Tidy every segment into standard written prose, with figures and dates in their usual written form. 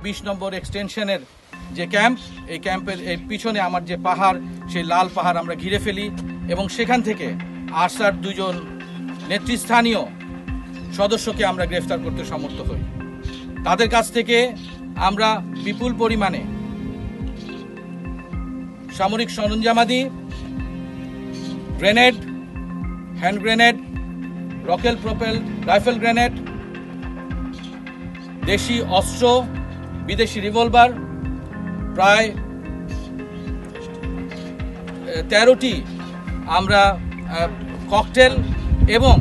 20 নম্বর এক্সটেনশনের যে ক্যাম্প, এই ক্যাম্পের এই পিছনে আমার যে পাহাড়, সেই লাল পাহাড় আমরা ঘিরে ফেলি এবং সেখান থেকে আরসার 2জন নেতৃস্থানীয় সদস্যকে আমরা গ্রেফতার করতে সমর্থ হই। তাদের কাছ থেকে আমরা বিপুল পরিমাণে সামরিক সরঞ্জামাদি, grenade, hand grenade, rocket propel rifle grenade, দেশি অস্ত্র, বিদেশি রিভলভার, প্রায় 13টি আমরা ককটেল এবং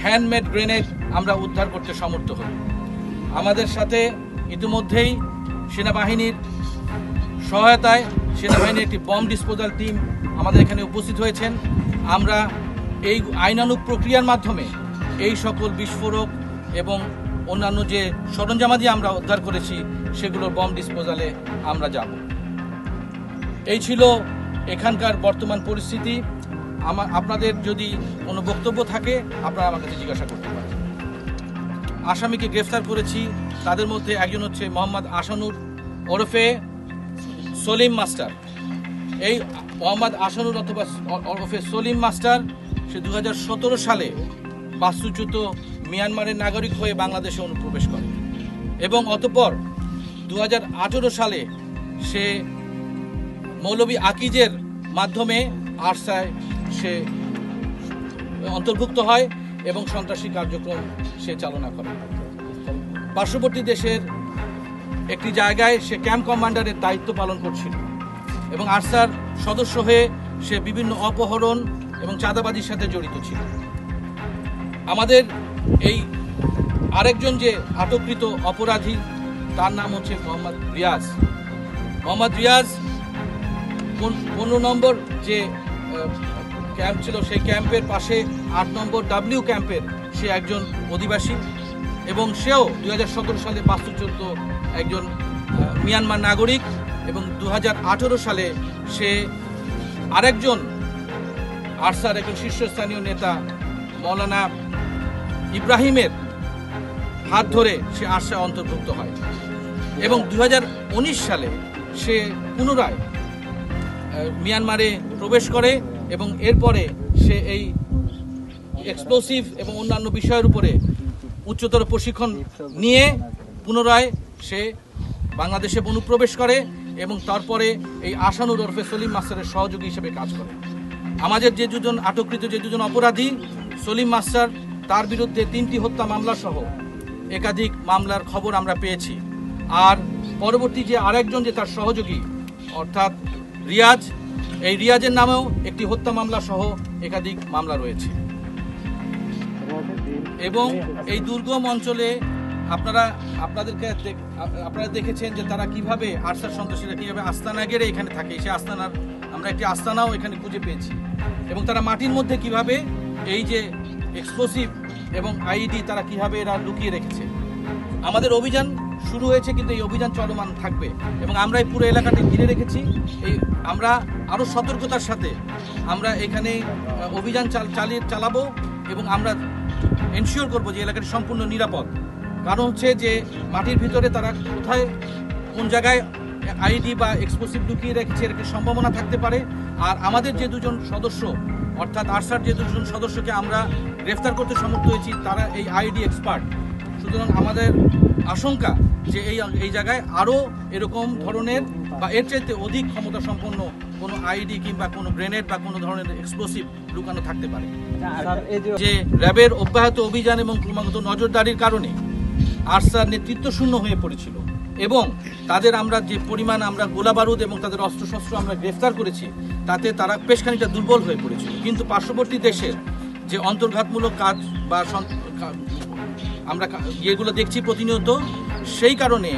হ্যান্ডমেড গ্রেনেড আমরা উদ্ধার করতে সমর্থ হই। আমাদের সাথে ইতিমধ্যেই সেনাবাহিনীর সহায়তায় সেনাবাহিনীর একটি বম ডিসপোজাল টিম আমাদের এখানে উপস্থিত হয়েছেন। আমরা এই আইনানুগ প্রক্রিয়ার মাধ্যমে এই সকল বিস্ফোরক এবং অন্যান্য যে সরঞ্জামাদি আমরা উদ্ধার করেছি সেগুলোর বম ডিসপোজালে আমরা যাব। এই ছিল এখানকার বর্তমান পরিস্থিতি। আপনাদের যদি কোনো বক্তব্য থাকে আপনারা আমার কাছে জিজ্ঞাসা করতে পারেন। আসামিকে গ্রেফতার করেছি, তাদের মধ্যে একজন হচ্ছে মোহাম্মদ আসানুর ওরফে সলিম মাস্টার। এই মোহাম্মদ আসানুর অথবা ওরফে সলিম মাস্টার সে 2017 সালে বাস্তুচ্যুত মিয়ানমারের নাগরিক হয়ে বাংলাদেশে অনুপ্রবেশ করে এবং অতঃপর 2018 সালে সে মৌলভী আকিজের মাধ্যমে আরসায় সে অন্তর্ভুক্ত হয় এবং সন্ত্রাসী কার্যক্রম সে চালনা করে। পার্শ্ববর্তী দেশের একটি জায়গায় সে ক্যাম্প কমান্ডারের দায়িত্ব পালন করছিল এবং আরসার সদস্য হয়ে সে বিভিন্ন অপহরণ এবং চাঁদাবাজির সাথে জড়িত ছিল। আমাদের এই আরেকজন যে আটককৃত অপরাধী তার নাম হচ্ছে মোহাম্মদ রিয়াজ। মোহাম্মদ রিয়াজ 15 নম্বর যে ক্যাম্প ছিল সেই ক্যাম্পের পাশে 8 নম্বর ডাব্লিউ ক্যাম্পের সে একজন অধিবাসী এবং সেও 2017 সালে বাস্তুচ্যুত একজন মিয়ানমার নাগরিক এবং 2018 সালে সে আরেকজন আরসার একজন শীর্ষস্থানীয় নেতা মৌলানা ইব্রাহিমের হাত ধরে সে আরসায় অন্তর্ভুক্ত হয় এবং 2019 সালে সে পুনরায় মিয়ানমারে প্রবেশ করে এবং এরপরে সে এই এক্সপ্লোসিভ এবং অন্যান্য বিষয়ের উপরে উচ্চতর প্রশিক্ষণ নিয়ে পুনরায় সে বাংলাদেশে অনুপ্রবেশ করে এবং তারপরে এই আসানুর ওরফে সলিম মাস্টারের সহযোগী হিসেবে কাজ করে। আমাদের যে দুজন আটককৃত যে দুজন অপরাধী সলিম মাস্টার, তার বিরুদ্ধে 3টি হত্যা মামলা সহ একাধিক মামলার খবর আমরা পেয়েছি। আর পরবর্তী যে আরেকজন যে তার সহযোগী অর্থাৎ রিয়াজ, এই রিয়াজের নামেও একটি হত্যা মামলা সহ একাধিক মামলা রয়েছে। এবং এই দুর্গম অঞ্চলে আপনারা দেখেছেন যে তারা কিভাবে আরসার সন্ত্রাসীরা কিভাবে আস্তানা গেড়ে এখানে থাকে। সেই আস্তানার আমরা একটি আস্তানাও এখানে খুঁজে পেয়েছি এবং তারা মাটির মধ্যে কিভাবে এই যে এক্সপ্লোসিভ এবং আইডি তারা কিভাবে এরা লুকিয়ে রেখেছে। আমাদের অভিযান শুরু হয়েছে কিন্তু এই অভিযান চলমান থাকবে এবং আমরা এই পুরো এলাকাটি ঘিরে রেখেছি। আমরা আরও সতর্কতার সাথে আমরা এখানে অভিযান চালাবো এবং আমরা এনশিওর করবো যে এলাকাটি সম্পূর্ণ নিরাপদ। কারণ হচ্ছে যে মাটির ভিতরে তারা কোথায় কোন জায়গায় আইডি বা এক্সপ্লোসিভ লুকিয়ে রেখেছে এর একটি সম্ভাবনা থাকতে পারে। আর আমাদের যে দুজন সদস্য অর্থাৎ আরসার যে দুজন সদস্যকে আমরা গ্রেফতার করতে সমর্থ হয়েছি তারা এই আইডি এক্সপার্ট। সুতরাং আমাদের আশঙ্কা যে এই জায়গায় আরও এরকম ধরনের বা এর চাইতে অধিক ক্ষমতা সম্পন্ন কোনো আইডি কিংবা কোনো গ্রেনেড বা কোনো ধরনের এক্সপ্লোসিভ লুকানো থাকতে পারে। যে র্যাবের অব্যাহত অভিযান এবং ক্রমাগত নজরদারির কারণে আরসার নেতৃত্ব শূন্য হয়ে পড়েছিল এবং তাদের আমরা যে পরিমাণ আমরা গোলাবারুদ এবং তাদের অস্ত্রশস্ত্র আমরা গ্রেফতার করেছি তাতে তারা বেশ খানিকটা দুর্বল হয়ে পড়েছিল। কিন্তু পার্শ্ববর্তী দেশের যে অন্তর্ঘাতমূলক কাজ বা আমরা যেগুলো দেখছি প্রতিনিয়ত, সেই কারণে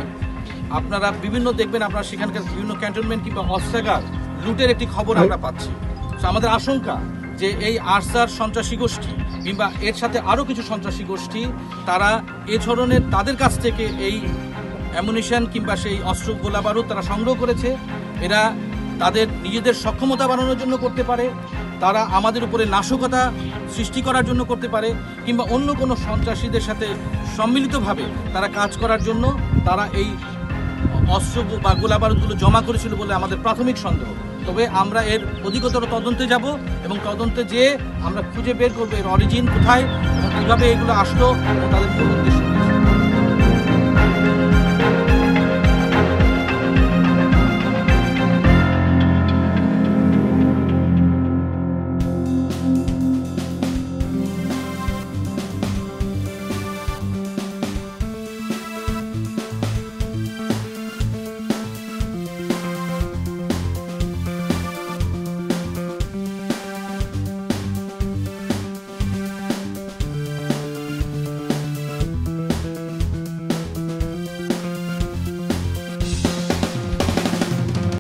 আপনারা বিভিন্ন দেখবেন আপনারা সেখানকার বিভিন্ন ক্যান্টনমেন্ট কিংবা অস্ত্রাগার লুটের একটি খবর আমরা পাচ্ছি। তো আমাদের আশঙ্কা যে এই আরসার সন্ত্রাসী গোষ্ঠী কিংবা এর সাথে আরও কিছু সন্ত্রাসী গোষ্ঠী তারা এ ধরনের তাদের কাছ থেকে এই অ্যামুনিশন কিংবা সেই অস্ত্র গোলাবারুদ তারা সংগ্রহ করেছে। এরা তাদের নিজেদের সক্ষমতা বাড়ানোর জন্য করতে পারে, তারা আমাদের উপরে নাশকতা সৃষ্টি করার জন্য করতে পারে কিংবা অন্য কোনো সন্ত্রাসীদের সাথে সম্মিলিতভাবে তারা কাজ করার জন্য তারা এই অস্ত্র বা গোলাবারুদগুলো জমা করেছিল বলে আমাদের প্রাথমিক সন্দেহ। তবে আমরা এর অধিকতর তদন্তে যাব এবং তদন্তে যেয়ে আমরা খুঁজে বের করবো এর অরিজিন কোথায় এবং কীভাবে এগুলো আসলো এবং তাদের মূল উদ্দেশ্য